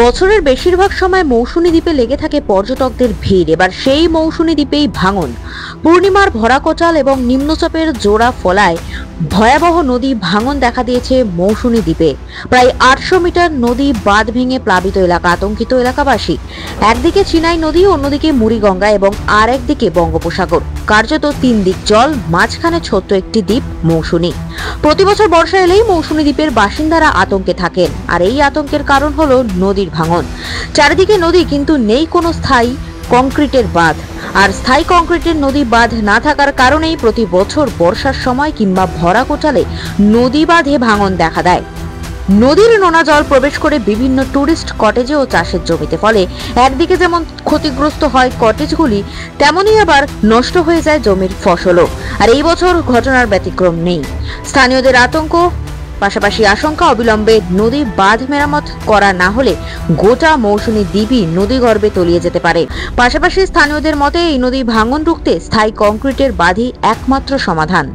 বছরের বেশিরভাগ সময় মৌসুমী দ্বীপে লেগে থাকে পর্যটকদের ভিড়। এবার সেই মৌসুমী দ্বীপেই ভাঙন। পূর্ণিমার ভরা কোটাল এবং নিম্নচাপের জোড়া ফলায় ভয়াবহ নদী ভাঙন দেখা দিয়েছে মৌসুমী দ্বীপে। প্রায় 800 মিটার নদী বাঁধ ভেঙে প্লাবিত এলাকা, আতঙ্কিত এলাকাবাসী। একদিকে চিনাই নদী, অন্যদিকে মুড়িগঙ্গা এবং আর একদিকে বঙ্গোপসাগর। কার্যত 3 দিক জল, মাঝখানে ছোট্ট একটি দ্বীপ মৌসুমী। প্রতি বছর বর্ষা এলেই মৌসুমী দ্বীপের বাসিন্দারা আতঙ্কে থাকেন, আর এই আতঙ্কের কারণ হলো নদীর ভাঙন। চারিদিকে নদী, কিন্তু নেই কোনো স্থায়ী কংক্রিটের বাঁধ। আর স্থায়ী কংক্রিটের নদী বাঁধ না থাকার কারণেই প্রতি বছর বর্ষার সময় কিংবা ভরা কোটালে নদী বাঁধে ভাঙন দেখা দেয়। নদীর নোনা জল প্রবেশ করে বিভিন্ন টুরিস্ট কটেজে ও চাষের জমিতে, ফলে একদিকে যেমন ক্ষতিগ্রস্ত হয় কটেজগুলি, তেমনি আবার নষ্ট হয়ে যায় জমির ফসলও। আর এই বছর ঘটনার ব্যতিক্রম নেই। স্থানীয়দের আতঙ্ক, পাশাপাশি আশঙ্কা, অবিলম্বে নদী বাঁধ মেরামত করা না হলে গোটা মৌসুমী দ্বীপই নদীগর্ভে তলিয়ে যেতে পারে। পাশাপাশি স্থানীয়দের মতে এই নদী ভাঙন রুখতে স্থায়ী কংক্রিটের বাঁধই একমাত্র সমাধান।